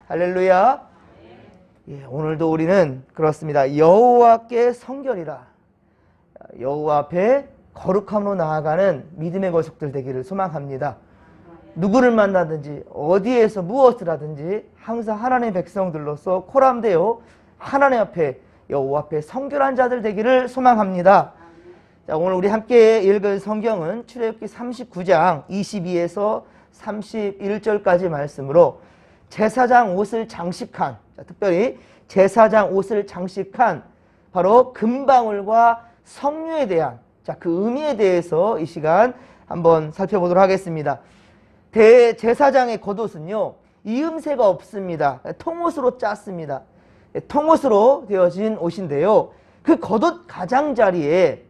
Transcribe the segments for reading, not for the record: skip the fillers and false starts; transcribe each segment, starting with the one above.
할렐루야. 예, 오늘도 우리는 그렇습니다. 여호와께 성결이라. 여호와 앞에 거룩함으로 나아가는 믿음의 거속들 되기를 소망합니다. 누구를 만나든지 어디에서 무엇을 하든지 항상 하나님의 백성들로서 코람되어 하나님 앞에 여호와 앞에 성결한 자들 되기를 소망합니다. 자, 오늘 우리 함께 읽을 성경은 출애굽기 39장 22에서 31절까지 말씀으로 제사장 옷을 장식한, 특별히 제사장 옷을 장식한 바로 금방울과 성류에 대한 그 의미에 대해서 이 시간 한번 살펴보도록 하겠습니다. 대제사장의 겉옷은요, 이음새가 없습니다. 통옷으로 짰습니다. 통옷으로 되어진 옷인데요, 그 겉옷 가장자리에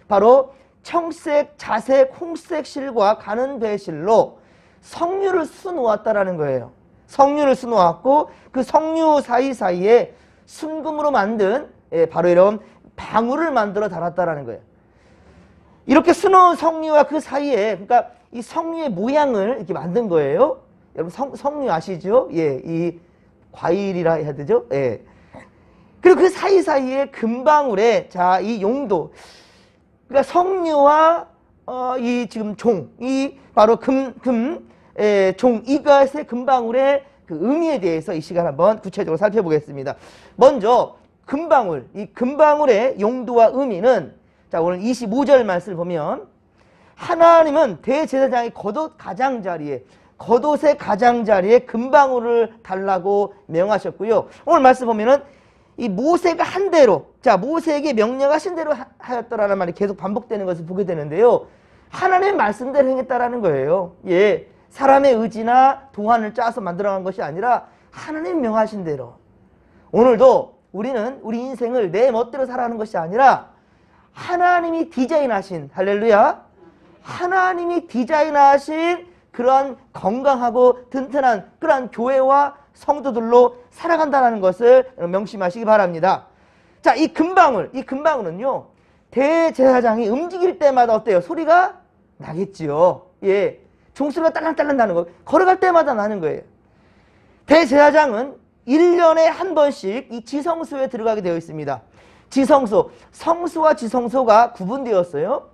바로 청색, 자색, 홍색 실과 가는 배실로 성류를 수놓았다라는 거예요. 성류를 수놓았고 그 성류 사이사이에 순금으로 만든 바로 이런 방울을 만들어 달았다라는 거예요. 이렇게 수놓은 성류와 그 사이에, 그러니까 이 성류의 모양을 이렇게 만든 거예요. 여러분 성류 아시죠? 예, 이 과일이라 해야 되죠? 예. 그리고 그 사이사이에 금방울에 이 용도, 그러니까 성류와 이 지금 종, 이 바로 종, 이것의 금방울의 그 의미에 대해서 이 시간 한번 구체적으로 살펴보겠습니다. 먼저 금방울, 이 금방울의 용도와 의미는, 오늘 25절 말씀을 보면 하나님은 대제사장의 겉옷 가장자리에, 겉옷의 가장자리에 금방울을 달라고 명하셨고요. 오늘 말씀 보면은 이 모세가 한 대로, 모세에게 명령하신 대로 하였더라는 말이 계속 반복되는 것을 보게 되는데요, 하나님의 말씀대로 행했다라는 거예요. 예, 사람의 의지나 도안을 짜서 만들어간 것이 아니라 하나님 명하신 대로. 오늘도 우리는 우리 인생을 내 멋대로 살아가는 것이 아니라 하나님이 디자인하신, 할렐루야, 하나님이 디자인하신 그러한 건강하고 튼튼한 그러한 교회와 성도들로 살아간다는 것을 명심하시기 바랍니다. 이 금방울은요, 대제사장이 움직일 때마다 어때요? 소리가 나겠지요. 예, 종소리가 딸랑딸랑 나는 거, 걸어갈 때마다 나는 거예요. 대제사장은 1년에 한 번씩 이 지성소에 들어가게 되어 있습니다. 지성소, 성소와 지성소가 구분되었어요.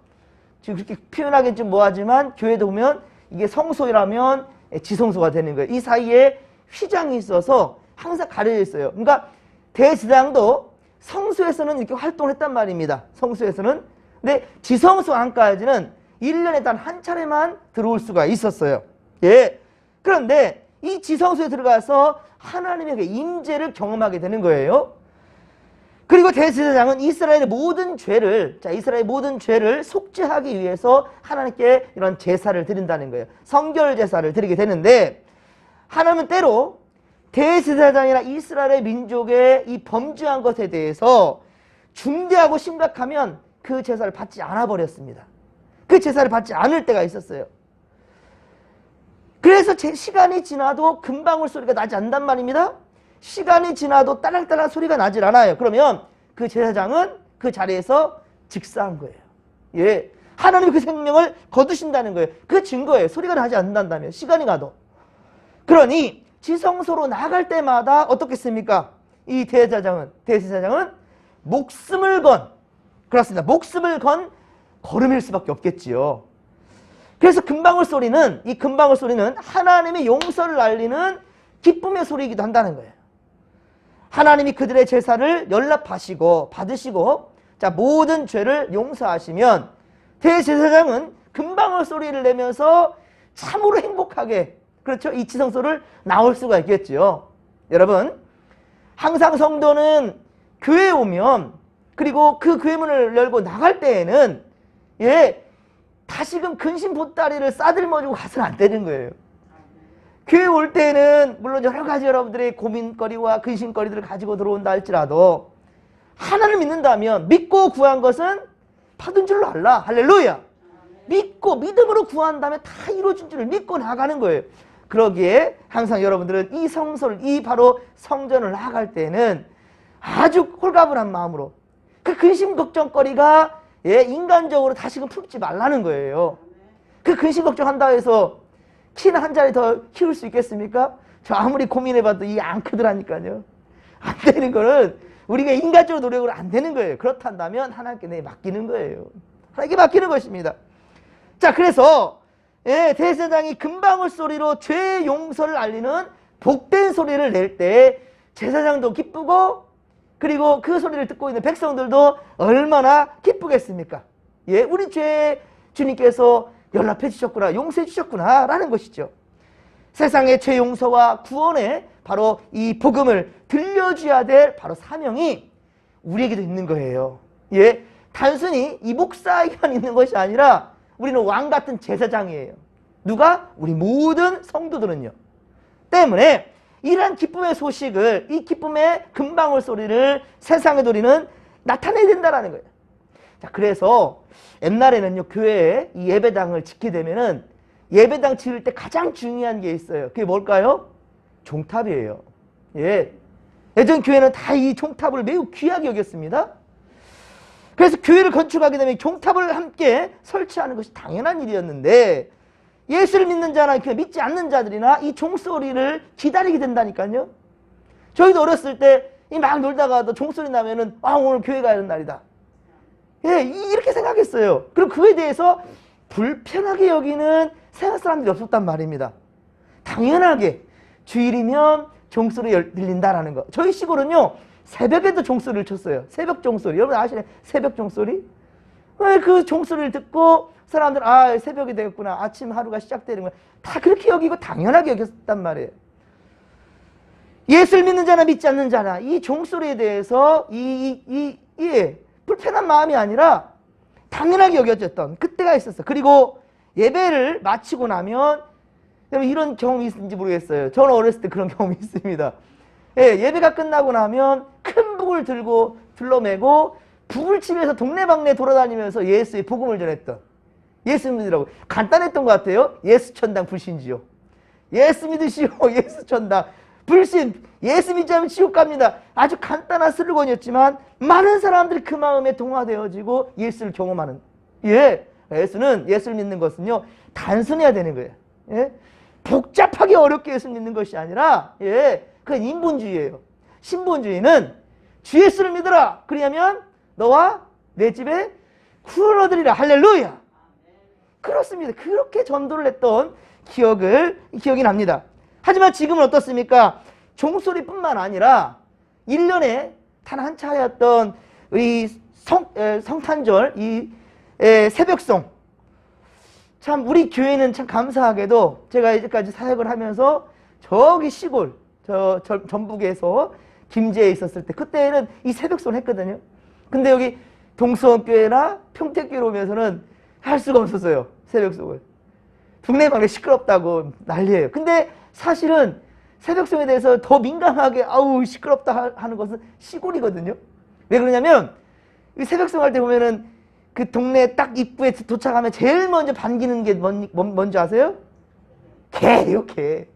지금 그렇게 표현하기는 좀 뭐하지만 교회도 보면 이게 성소라면 지성소가 되는 거예요. 이 사이에 휘장이 있어서 항상 가려져 있어요. 그러니까 대제사장도 성소에서는 이렇게 활동을 했단 말입니다. 성소에서는. 근데 지성소 안까지는 1년에 단 한 차례만 들어올 수가 있었어요. 예. 그런데 이 지성소에 들어가서 하나님의 그 임재를 경험하게 되는 거예요. 그리고 대제사장은 이스라엘의 모든 죄를, 이스라엘의 모든 죄를 속죄하기 위해서 하나님께 이런 제사를 드린다는 거예요. 성결 제사를 드리게 되는데, 하나님은 때로 대제사장이나 이스라엘의 민족의 이 범죄한 것에 대해서 중대하고 심각하면 그 제사를 받지 않아 버렸습니다. 그 제사를 받지 않을 때가 있었어요. 그래서 시간이 지나도 금방울 소리가 나지 않는단 말입니다. 시간이 지나도 딸랑딸랑 소리가 나질 않아요. 그러면 그 제사장은 그 자리에서 즉사한 거예요. 예, 하나님이 그 생명을 거두신다는 거예요. 그 증거예요. 소리가 나지 않는다면, 시간이 가도. 그러니 지성소로 나갈 때마다 어떻겠습니까? 이 대제사장은 목숨을 건, 그렇습니다, 목숨을 건 걸음일 수밖에 없겠지요. 그래서 이 금방울 소리는 하나님의 용서를 알리는 기쁨의 소리이기도 한다는 거예요. 하나님이 그들의 제사를 연락하시고 받으시고 모든 죄를 용서하시면 대제사장은 금방울 소리를 내면서 참으로 행복하게, 그렇죠, 이 지성소를 나올 수가 있겠죠. 여러분, 항상 성도는 교회에 오면, 그리고 그 교회 문을 열고 나갈 때에는, 예, 다시금 근심 보따리를 싸들머지고 가서는 안 되는 거예요. 교회 올 때는 물론 여러 가지 여러분들의 고민거리와 근심거리들을 가지고 들어온다 할지라도 하나님을 믿는다면, 믿고 구한 것은 받은 줄로 알라. 할렐루야. 믿고 믿음으로 구한다면 다 이루어진 줄을 믿고 나가는 거예요. 그러기에 항상 여러분들은 이 성소를, 이 바로 성전을 나갈 때는 아주 홀가분한 마음으로 그 근심 걱정거리가, 예, 인간적으로 다시금 품지 말라는 거예요. 그 근심 걱정한다 해서 키는 한 자리 더 키울 수 있겠습니까? 저 아무리 고민해봐도 이게 안 크더라니까요. 안 되는 거는 우리가 인간적으로 노력으로 안 되는 거예요. 그렇다면 하나님께 내 맡기는 거예요. 하나님께 맡기는 것입니다. 자, 그래서 대제사장이 금방울 소리로 죄 용서를 알리는 복된 소리를 낼 때 제사장도 기쁘고, 그리고 그 소리를 듣고 있는 백성들도 얼마나 기쁘겠습니까? 예, 우리 죄 주님께서 연락해 주셨구나, 용서해 주셨구나 라는 것이죠. 세상의 죄 용서와 구원에 바로 이 복음을 들려줘야 될 바로 사명이 우리에게도 있는 거예요. 예, 단순히 이 목사에게만 있는 것이 아니라 우리는 왕 같은 제사장이에요. 누가? 우리 모든 성도들은요. 때문에 이러한 기쁨의 소식을, 이 기쁨의 금방울 소리를 세상의 우리는 나타내야 된다는 거예요. 자, 그래서 옛날에는요, 교회에 이 예배당을 짓게 되면은 예배당 지을 때 가장 중요한 게 있어요. 그게 뭘까요? 종탑이에요. 예. 예전 교회는 다 이 종탑을 매우 귀하게 여겼습니다. 그래서 교회를 건축하게 되면 종탑을 함께 설치하는 것이 당연한 일이었는데, 예수를 믿는 자나 믿지 않는 자들이나 이 종소리를 기다리게 된다니까요. 저희도 어렸을 때 막 놀다가도 종소리 나면은 오늘 교회 가야 하는 날이다. 예, 이렇게 생각했어요. 그리고 그에 대해서 불편하게 여기는 세상 사람들이 없었단 말입니다. 당연하게 주일이면 종소리 들린다라는 거. 저희 시골은요, 새벽에도 종소리를 쳤어요. 새벽 종소리. 여러분 아시나요? 새벽 종소리? 그 종소리를 듣고 사람들 새벽이 되겠구나, 아침 하루가 시작되는 거야, 다 그렇게 여기고 당연하게 여겼단 말이에요. 예수를 믿는 자나 믿지 않는 자나 이 종소리에 대해서 불편한 마음이 아니라 당연하게 여겨졌던 그때가 있었어요. 그리고 예배를 마치고 나면, 이런 경험이 있는지 모르겠어요. 저는 어렸을 때 그런 경험이 있습니다. 예, 예배가 끝나고 나면 큰 북을 들고 둘러매고 북을 치면서 동네방네 돌아다니면서 예수의 복음을 전했던, 예수 믿으라고. 간단했던 것 같아요. 예수 천당 불신지요. 예수 믿으시오. 예수 천당 불신. 예수 믿지 않으면 지옥 갑니다. 아주 간단한 슬로건이었지만 많은 사람들이 그 마음에 동화되어지고 예수를 경험하는. 예, 예수를 믿는 것은요, 단순해야 되는 거예요. 예, 복잡하게 어렵게 예수를 믿는 것이 아니라, 예, 그건 인본주의예요. 신본주의는 주 예수를 믿어라. 그러면 너와 내 집에 구원을 얻으리라. 할렐루야. 그렇습니다. 그렇게 전도를 했던 기억이 납니다. 하지만 지금은 어떻습니까? 종소리뿐만 아니라 1년에 단 한 차례였던 이 성탄절, 새벽송. 참 우리 교회는 참 감사하게도 제가 이제까지 사역을 하면서 저기 시골, 전북에서 김제에 있었을 때 그때는 이 새벽송을 했거든요. 근데 여기 동수원교회나 평택교회로 오면서는 할 수가 없었어요. 새벽송을. 동네방네 시끄럽다고 난리예요. 근데 사실은 새벽송에 대해서 더 민감하게 시끄럽다 하는 것은 시골이거든요. 왜 그러냐면 새벽송 할 때 보면은 그 동네 딱 입구에 도착하면 제일 먼저 반기는 게 뭔지 아세요? 개요, 개.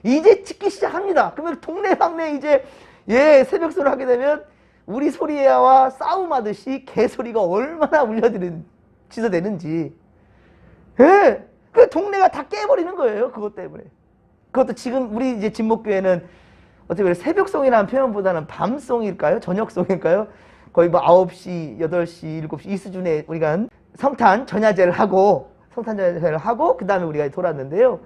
이제 짖기 시작합니다. 그러면 동네방네 이제 새벽송을 하게 되면 우리 소리와 싸움하듯이 개 소리가 얼마나 지저대는지. 예. 그 동네가 다 깨버리는 거예요. 그것 때문에. 그것도 지금 우리 이제 진목교회는 어떻게 보면 새벽송이라는 표현보다는 밤송일까요? 저녁송일까요? 거의 9시, 8시, 7시 이 수준에 우리가 성탄 전야제를 하고 그 다음에 우리가 돌았는데요.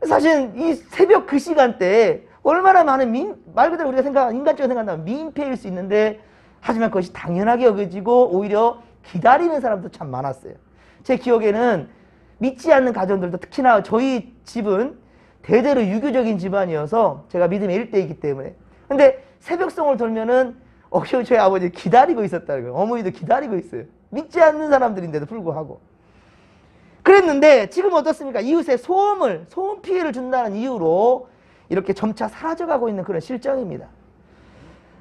사실 이 새벽 그 시간대에 얼마나 많은 말 그대로 우리가 인간적으로 생각하면 민폐일 수 있는데, 하지만 그것이 당연하게 여겨지고 오히려 기다리는 사람도 참 많았어요. 제 기억에는 믿지 않는 가정들도, 특히나 저희 집은 대대로 유교적인 집안이어서 제가 믿음의 1대이기 때문에. 근데 새벽송을 돌면은 저희 아버지 기다리고 있었다는 거예요. 어머니도 기다리고 있어요. 믿지 않는 사람들인데도 불구하고. 그랬는데 지금 어떻습니까? 이웃에 소음 피해를 준다는 이유로 이렇게 점차 사라져가고 있는 그런 실정입니다.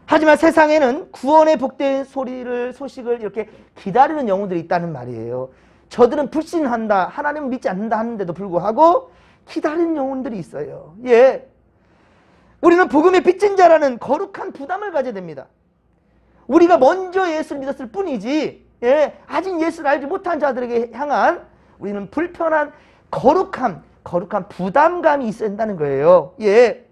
하지만 세상에는 구원의 복된 소식을 이렇게 기다리는 영혼들이 있다는 말이에요. 저들은 불신한다, 하나님을 믿지 않는다 하는데도 불구하고 기다리는 영혼들이 있어요. 예, 우리는 복음의 빚진 자라는 거룩한 부담을 가져야 됩니다. 우리가 먼저 예수를 믿었을 뿐이지, 아직 예수를 알지 못한 자들에게 향한 우리는 불편한 거룩함, 거룩한 부담감이 있어야 된다는 거예요. 예.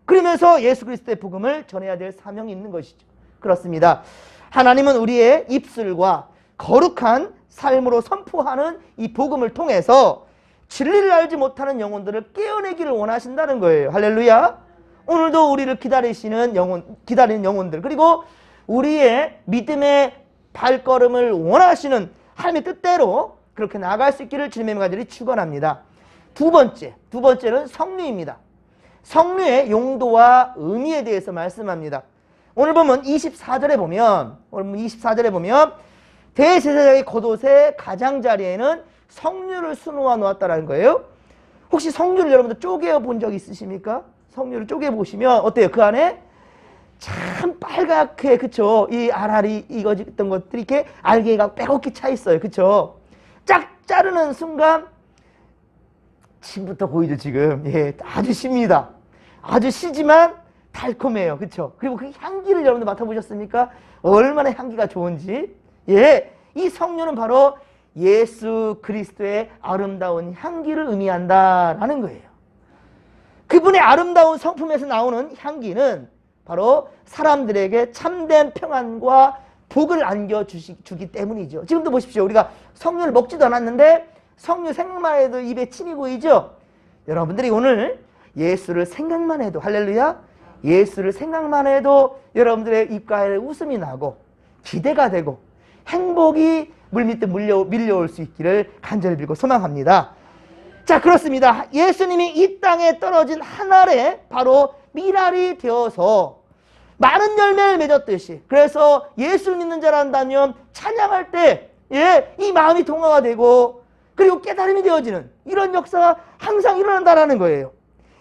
그러면서 예수 그리스도의 복음을 전해야 될 사명이 있는 것이죠. 그렇습니다. 하나님은 우리의 입술과 거룩한 삶으로 선포하는 이 복음을 통해서 진리를 알지 못하는 영혼들을 깨어내기를 원하신다는 거예요. 할렐루야. 오늘도 우리를 기다리는 영혼들, 그리고 우리의 믿음의 발걸음을 원하시는 하나님의 뜻대로 그렇게 나아갈 수 있기를 주님의 간절히 축원합니다. 두 번째는 성류입니다. 성류의 용도와 의미에 대해서 말씀합니다. 오늘 보면 24절에 보면 대제사장의 겉옷의 가장자리에는 성류를 수놓아 놓았다는 거예요. 혹시 성류를 여러분들 쪼개어 본 적 있으십니까? 성류를 쪼개 보시면 어때요? 그 안에 참 빨갛게, 그쵸? 이 알알이 익어졌던 것들이 이렇게 알갱이가 빼곡히 차 있어요. 그쵸? 쫙 자르는 순간 침부터 보이죠, 지금. 예, 아주 씁니다. 아주 시지만 달콤해요. 그쵸? 그리고 그 향기를 여러분들 맡아보셨습니까? 얼마나 향기가 좋은지. 예, 이 성류는 바로 예수 그리스도의 아름다운 향기를 의미한다라는 거예요. 그분의 아름다운 성품에서 나오는 향기는 바로 사람들에게 참된 평안과 복을 안겨주기 때문이죠. 지금도 보십시오. 우리가 성류를 먹지도 않았는데 성류 생각만 해도 입에 침이 고이죠. 여러분들이 오늘 예수를 생각만 해도, 할렐루야, 예수를 생각만 해도 여러분들의 입가에 웃음이 나고 기대가 되고 행복이 물밑에 밀려올 수 있기를 간절히 빌고 소망합니다. 자, 그렇습니다. 예수님이 이 땅에 떨어진 한 알에 바로 밀알이 되어서 많은 열매를 맺었듯이, 그래서 예수를 믿는 자란다면 찬양할 때 이 마음이 동화가 되고 그리고 깨달음이 되어지는 이런 역사가 항상 일어난다라는 거예요.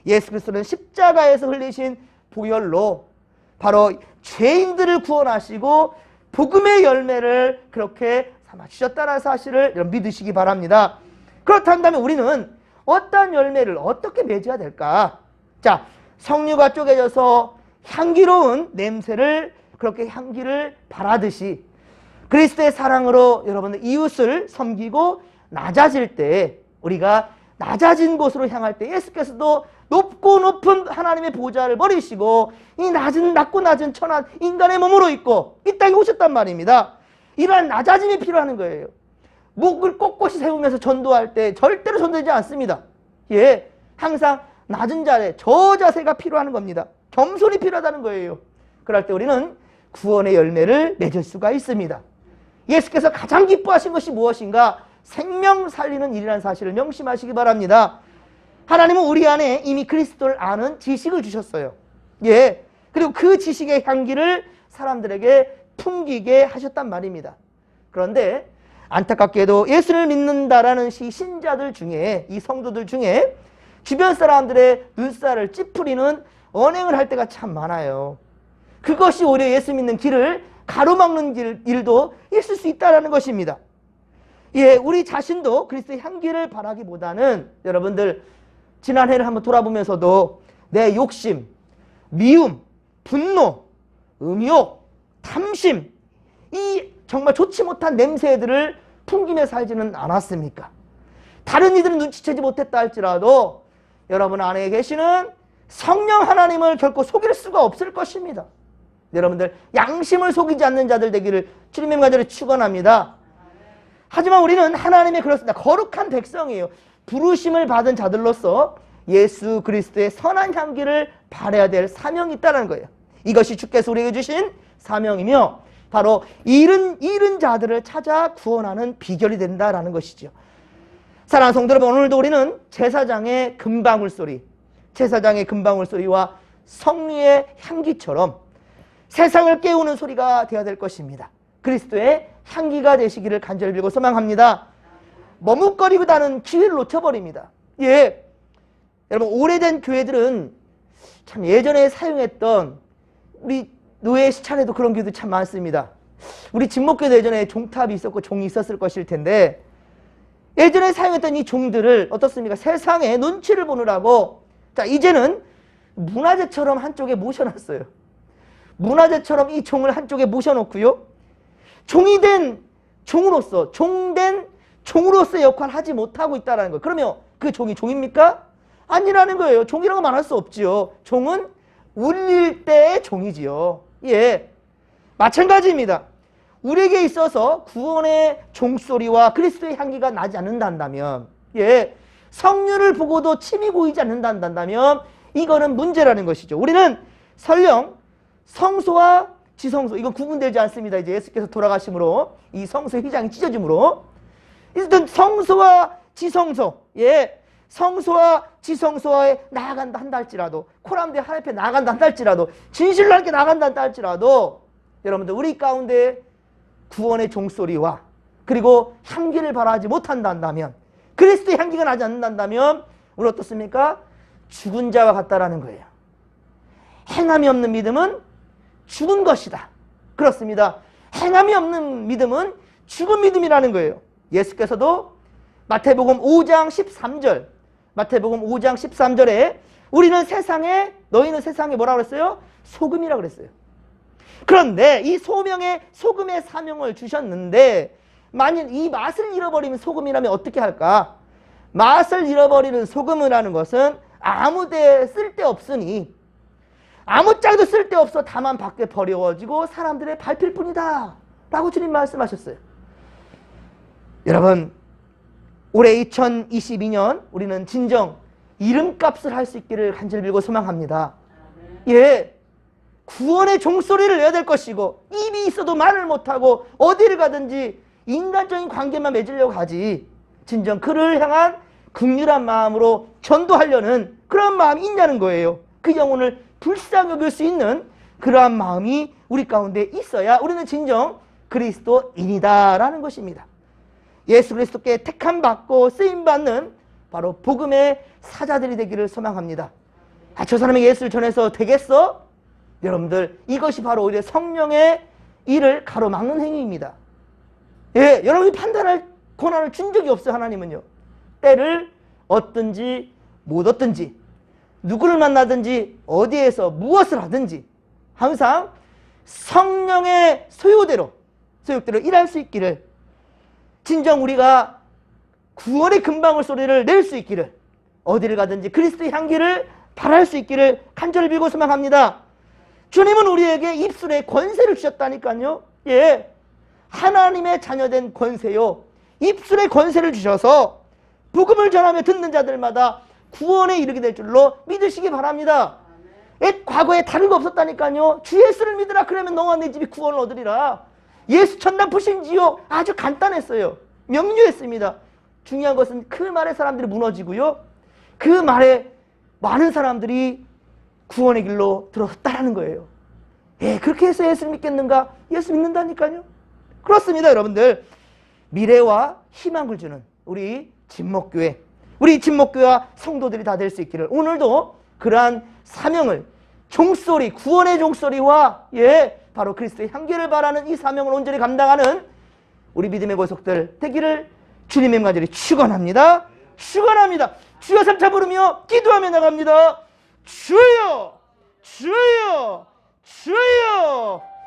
예수 그리스도는 십자가에서 흘리신 보혈로 바로 죄인들을 구원하시고 복음의 열매를 그렇게 삼아 주셨다는 사실을 여러분 믿으시기 바랍니다. 그렇다면 우리는 어떤 열매를 어떻게 맺어야 될까? 자, 성류가 쪼개져서 향기로운 냄새를, 그렇게 향기를 바라듯이 그리스도의 사랑으로 여러분들 이웃을 섬기고 낮아질 때, 우리가 낮아진 곳으로 향할 때 예수께서도 높고 높은 하나님의 보좌를 버리시고 이 낮고 낮은 천한 인간의 몸으로 있고 이 땅에 오셨단 말입니다. 이러한 낮아짐이 필요한 거예요. 목을 꼿꼿이 세우면서 전도할 때 절대로 전도되지 않습니다. 예, 항상 낮은 자세, 저 자세가 필요한 겁니다. 겸손이 필요하다는 거예요. 그럴 때 우리는 구원의 열매를 맺을 수가 있습니다. 예수께서 가장 기뻐하신 것이 무엇인가? 생명 살리는 일이라는 사실을 명심하시기 바랍니다. 하나님은 우리 안에 이미 그리스도를 아는 지식을 주셨어요. 예, 그리고 그 지식의 향기를 사람들에게 풍기게 하셨단 말입니다. 그런데 안타깝게도 예수를 믿는다라는 신자들 중에, 이 성도들 중에 주변 사람들의 눈살을 찌푸리는 언행을 할 때가 참 많아요. 그것이 오히려 예수 믿는 길을 가로막는 일도 있을 수 있다는 것입니다. 예, 우리 자신도 그리스도의 향기를 바라기보다는 여러분들 지난해를 한번 돌아보면서도 내 욕심, 미움, 분노, 음욕, 탐심, 이 정말 좋지 못한 냄새들을 풍기며 살지는 않았습니까? 다른 이들은 눈치채지 못했다 할지라도 여러분 안에 계시는 성령 하나님을 결코 속일 수가 없을 것입니다. 여러분들 양심을 속이지 않는 자들 되기를 주님의 간절히 축원합니다. 하지만 우리는 하나님의 그렇습니다. 거룩한 백성이에요. 부르심을 받은 자들로서 예수 그리스도의 선한 향기를 발해야 될 사명이 있다는 거예요. 이것이 주께서 우리에게 주신 사명이며 바로 잃은 자들을 찾아 구원하는 비결이 된다라는 것이죠. 사랑하는 성도 여러분, 오늘도 우리는 제사장의 금방울 소리와 성류의 향기처럼 세상을 깨우는 소리가 되어야 될 것입니다. 그리스도의 향기가 되시기를 간절히 빌고 소망합니다. 머뭇거리고 다는 기회를 놓쳐버립니다. 예, 여러분 오래된 교회들은 참 예전에 사용했던, 우리 노예 시찰에도 그런 교회도 참 많습니다. 우리 진목교도 예전에 종탑이 있었고 종이 있었을 것일 텐데 예전에 사용했던 이 종들을 어떻습니까? 세상에 눈치를 보느라고 자 이제는 문화재처럼 한쪽에 모셔놨어요. 문화재처럼 이 종을 한쪽에 모셔놓고요. 종된 종으로서의 역할을 하지 못하고 있다는 거예요. 그러면 그 종이 종입니까? 아니라는 거예요. 종이라고 말할 수 없지요. 종은 울릴 때의 종이지요. 예, 마찬가지입니다. 우리에게 있어서 구원의 종소리와 그리스도의 향기가 나지 않는다면, 예, 성령을 보고도 침이 고이지 않는다면 이거는 문제라는 것이죠. 우리는 설령 성소와 지성소, 이건 구분되지 않습니다. 이제 예수께서 돌아가심으로 이 성소의 휘장이 찢어짐으로 일단 성소와 지성소, 예, 성소와 지성소에 나아간다 한다 할지라도, 코람대 하나님 앞에 나아간다 한다 할지라도, 진실로 함께 나아간다 한다 할지라도, 여러분들 우리 가운데 구원의 종소리와 그리고 향기를 발하지 못한다 한다면, 그리스도의 향기가 나지 않는다면 우리 어떻습니까? 죽은 자와 같다라는 거예요. 행함이 없는 믿음은 죽은 것이다. 그렇습니다. 행함이 없는 믿음은 죽은 믿음이라는 거예요. 예수께서도 마태복음 5장 13절, 마태복음 5장 13절에 우리는 세상에, 너희는 세상에 뭐라고 그랬어요? 소금이라고 그랬어요. 그런데 이 소금의 사명을 주셨는데, 만일 이 맛을 잃어버리면 소금이라면 어떻게 할까? 맛을 잃어버리는 소금이라는 것은 아무데 쓸데없으니, 아무짝에도 쓸데없어 다만 밖에 버려지고 사람들의 밟힐 뿐이다 라고 주님 말씀하셨어요. 여러분, 올해 2022년 우리는 진정 이름값을 할 수 있기를 간절히 빌고 소망합니다. 예, 구원의 종소리를 내야 될 것이고, 입이 있어도 말을 못하고 어디를 가든지 인간적인 관계만 맺으려고 하지, 진정 그를 향한 긍휼한 마음으로 전도하려는 그런 마음이 있냐는 거예요. 그 영혼을 불쌍히 여길 수 있는 그러한 마음이 우리 가운데 있어야 우리는 진정 그리스도인이다라는 것입니다. 예수 그리스도께 택함받고 쓰임받는 바로 복음의 사자들이 되기를 소망합니다. 저 사람에게 예수를 전해서 되겠어? 여러분들, 이것이 바로 오히려 성령의 일을 가로막는 행위입니다. 예, 여러분이 판단할 권한을 준 적이 없어요. 하나님은요, 때를 얻든지 못 얻든지, 누구를 만나든지 어디에서 무엇을 하든지 항상 성령의 소욕대로 일할 수 있기를, 진정 우리가 구원의 금방울 소리를 낼 수 있기를, 어디를 가든지 그리스도의 향기를 발할 수 있기를 간절히 빌고 소망합니다. 주님은 우리에게 입술에 권세를 주셨다니까요. 예, 하나님의 자녀된 권세요, 입술에 권세를 주셔서 복음을 전하며 듣는 자들마다 구원에 이르게 될 줄로 믿으시기 바랍니다. 과거에 다른 거 없었다니까요. 주 예수를 믿으라, 그러면 너와 내 집이 구원을 얻으리라. 예수 천당 부신지요, 아주 간단했어요. 명료했습니다. 중요한 것은 그 말에 사람들이 무너지고요, 그 말에 많은 사람들이 구원의 길로 들어섰다라는 거예요. 예, 그렇게 해서 예수를 믿겠는가? 예수 믿는다니까요. 그렇습니다. 여러분들, 미래와 희망을 주는 우리 진목교회, 우리 진목교회와 성도들이 다 될 수 있기를, 오늘도 그러한 사명을, 종소리, 구원의 종소리와, 예, 바로 그리스도의 향기를 바라는 이 사명을 온전히 감당하는 우리 믿음의 고속들 되기를 주님의 간절히 축원합니다. 축원합니다. 주여 삼차 부르며 기도하며 나갑니다. 주여, 주여, 주여.